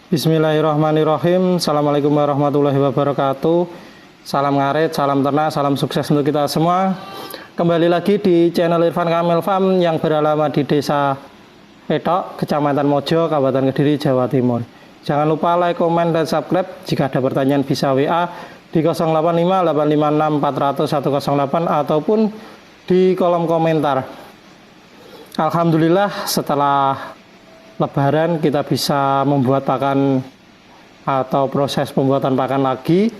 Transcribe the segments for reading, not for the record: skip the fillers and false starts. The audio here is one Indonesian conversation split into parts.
Bismillahirrahmanirrahim. Assalamualaikum warahmatullahi wabarakatuh. Salam ngarit, salam ternak, salam sukses untuk kita semua. Kembali lagi di channel Irfan Kamil Farm yang beralamat di Desa Petok, Kecamatan Mojo, Kabupaten Kediri, Jawa Timur. Jangan lupa like, komen, dan subscribe. Jika ada pertanyaan bisa WA di 085 856 400 108 ataupun di kolom komentar. Alhamdulillah setelah Lebaran kita bisa membuat pakan atau proses pembuatan pakan lagi.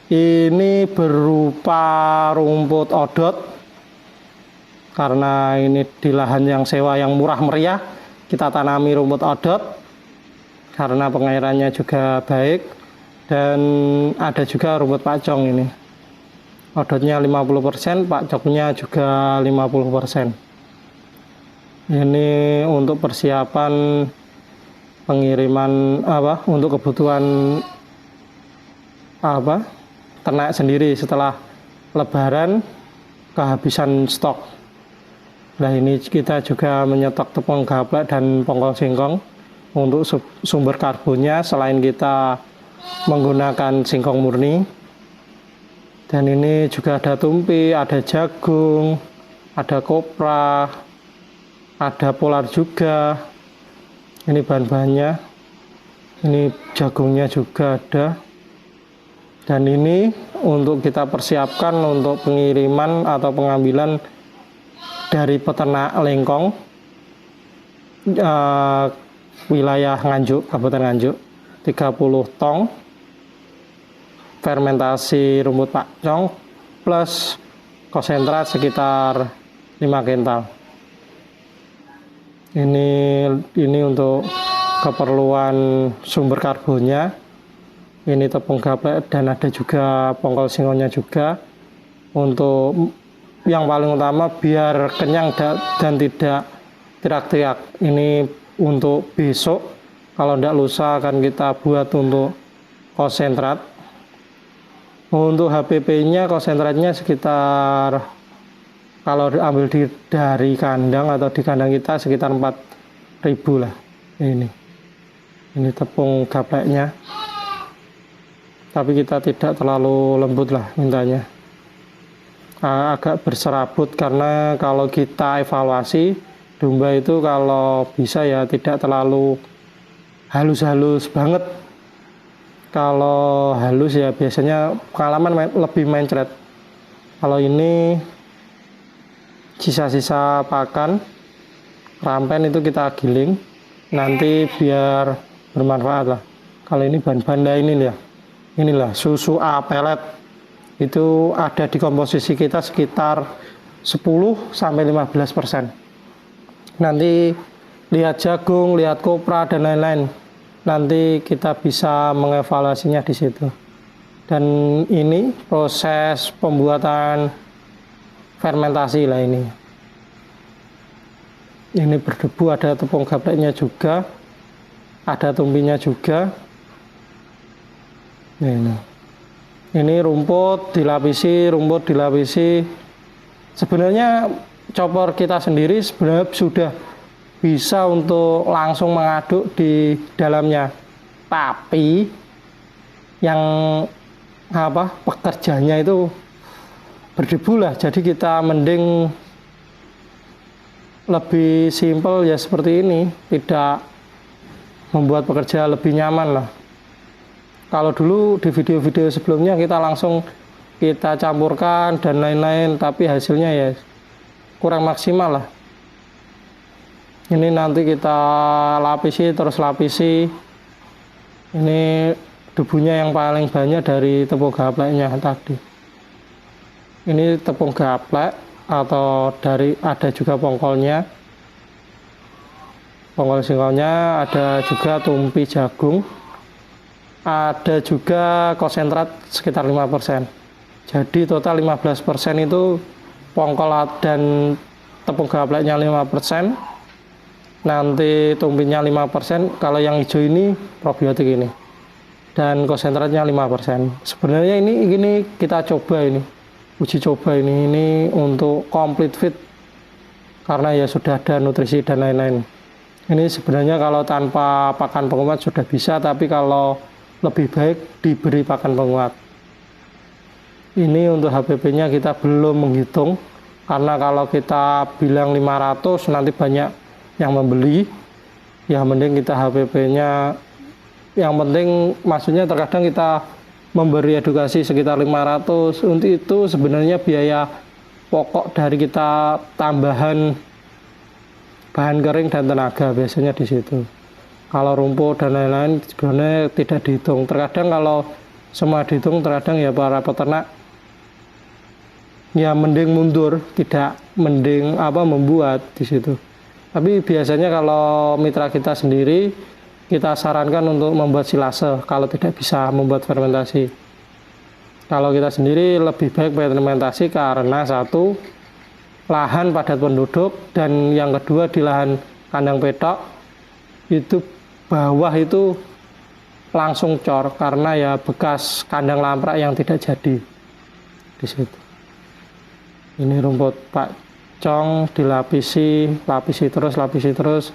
Ini berupa rumput odot, karena ini di lahan yang sewa yang murah meriah kita tanami rumput odot karena pengairannya juga baik. Dan ada juga rumput pacong, ini odotnya 50%, pacongnya juga 50%. Ini untuk persiapan pengiriman untuk kebutuhan ternak sendiri setelah Lebaran kehabisan stok. Nah, ini kita juga menyetok tepung gaplek dan pongkol singkong untuk sumber karbonnya selain kita menggunakan singkong murni. Dan ini juga ada tumpi, ada jagung, ada kopra, ada polar juga. Ini bahan-bahannya, ini jagungnya juga ada. Dan ini untuk kita persiapkan untuk pengiriman atau pengambilan dari peternak Lengkong, wilayah Nganjuk, Kabupaten Nganjuk, 30 tong fermentasi rumput pacong plus konsentrat sekitar 5 kental. Ini untuk keperluan sumber karbonnya. Ini tepung gaplek dan ada juga pongkol singkongnya juga. Untuk yang paling utama biar kenyang dan tidak teriak-teriak. Ini untuk besok, kalau tidak lusa akan kita buat untuk konsentrat. Untuk HPP-nya, konsentratnya sekitar, kalau diambil dari kandang atau di kandang kita sekitar 4.000 lah. Ini tepung gapleknya. Tapi kita tidak terlalu lembut lah mintanya. Agak berserabut karena kalau kita evaluasi domba itu kalau bisa ya tidak terlalu halus-halus banget. Kalau halus ya biasanya pengalaman lebih mencret. Kalau ini sisa-sisa pakan rampen itu kita giling nanti biar bermanfaat lah. Kalau ini bahan-bahan inilah susu A pelet itu ada di komposisi kita sekitar 10-15%. Nanti lihat jagung, lihat kopra dan lain-lain, nanti kita bisa mengevaluasinya di situ. Dan ini proses pembuatan fermentasi lah ini. Ini berdebu, ada tepung gapleknya juga, ada tumpinya juga. Ini rumput dilapisi. Sebenarnya chopper kita sendiri sebenarnya sudah bisa untuk langsung mengaduk di dalamnya. Tapi yang pekerjanya itu berdebu lah, jadi kita mending lebih simpel ya seperti ini, tidak membuat pekerja lebih nyaman lah. Kalau dulu di video-video sebelumnya kita langsung kita campurkan dan lain-lain, tapi hasilnya ya kurang maksimal lah. Ini nanti kita lapisi. Ini debunya yang paling banyak dari tepung gapleknya tadi. Ini tepung gaplek atau ada juga pongkolnya. Pongkol singkongnya, ada juga tumpi jagung. Ada juga konsentrat sekitar 5%. Jadi total 15% itu pongkol dan tepung gapleknya 5%. Nanti tumpinya 5%. Kalau yang hijau ini probiotik ini. Dan konsentratnya 5%. Sebenarnya ini kita coba uji coba ini untuk complete fit karena ya sudah ada nutrisi dan lain-lain. Ini sebenarnya kalau tanpa pakan penguat sudah bisa, tapi kalau lebih baik diberi pakan penguat. Ini untuk HPP-nya kita belum menghitung, karena kalau kita bilang 500 nanti banyak yang membeli. Ya mending kita HPP-nya, yang penting maksudnya terkadang kita memberi edukasi sekitar 500. Untuk itu sebenarnya biaya pokok dari kita tambahan bahan kering dan tenaga biasanya di situ. Kalau rumput dan lain-lain sebenarnya tidak dihitung. Terkadang kalau semua dihitung, terkadang ya para peternak ya mending mundur, tidak mending membuat di situ. Tapi biasanya kalau mitra kita sendiri, kita sarankan untuk membuat silase kalau tidak bisa membuat fermentasi. Kalau kita sendiri lebih baik fermentasi karena satu, lahan padat penduduk, dan yang kedua di lahan kandang petok itu bawah itu langsung cor karena ya bekas kandang lamprak yang tidak jadi di situ. Ini rumput Pak Cong dilapisi, lapisi terus.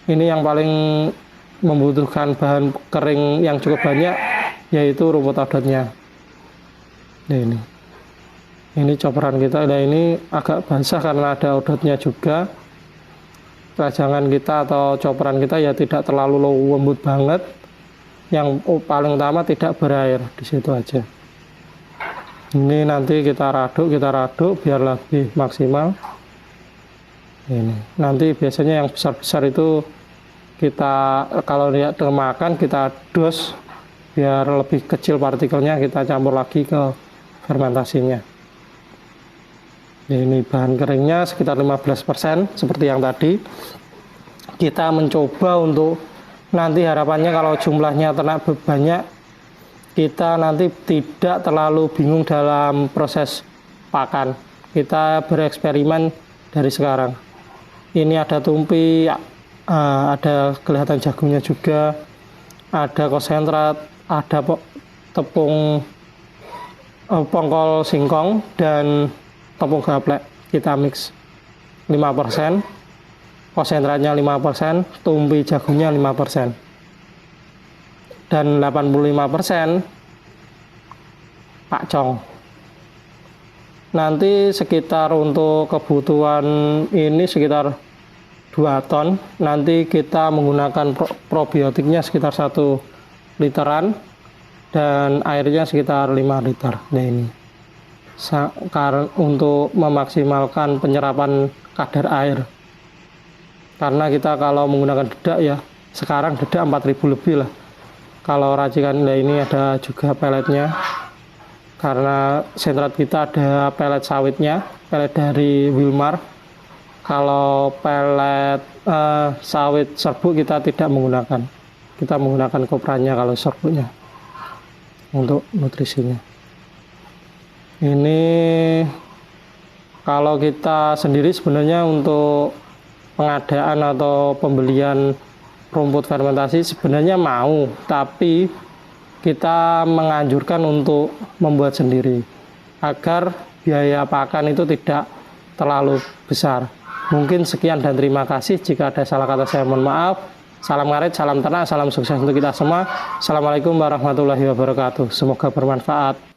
Ini yang paling membutuhkan bahan kering yang cukup banyak yaitu rumput odotnya. Ini coporan kita, ini agak basah karena ada odotnya juga. Rajangan kita atau coporan kita ya tidak terlalu lembut banget. Yang paling utama tidak berair, di situ aja. Ini nanti kita raduk biar lebih maksimal. Ini nanti biasanya yang besar-besar itu kita kalau lihat makan kita dos biar lebih kecil partikelnya, kita campur lagi ke fermentasinya. Ini bahan keringnya sekitar 15% seperti yang tadi. Kita mencoba untuk nanti harapannya kalau jumlahnya ternak banyak, kita nanti tidak terlalu bingung dalam proses pakan. Kita bereksperimen dari sekarang. Ini ada tumpi, ada kelihatan jagungnya juga, ada konsentrat, ada tepung pongkol singkong dan tepung gaplek. Kita mix 5%, konsentratnya 5%, tumpi jagungnya 5%, dan 85% Pak Cong. Nanti sekitar untuk kebutuhan ini sekitar 2 ton. Nanti kita menggunakan probiotiknya sekitar 1 literan dan airnya sekitar 5 liter. Nah ini untuk memaksimalkan penyerapan kadar air, karena kita kalau menggunakan dedak ya sekarang dedak 4.000 lebih lah. Kalau racikan ini ada juga peletnya, karena sentrat kita ada pelet sawitnya, pelet dari Wilmar. Kalau pelet sawit serbuk kita tidak menggunakan, kita menggunakan koprannya kalau serbuknya untuk nutrisinya. Ini kalau kita sendiri sebenarnya untuk pengadaan atau pembelian rumput fermentasi sebenarnya mau, tapi kita menganjurkan untuk membuat sendiri agar biaya pakan itu tidak terlalu besar. Mungkin sekian dan terima kasih. Jika ada salah kata saya mohon maaf. Salam ngarit, salam ternak, salam sukses untuk kita semua. Assalamualaikum warahmatullahi wabarakatuh. Semoga bermanfaat.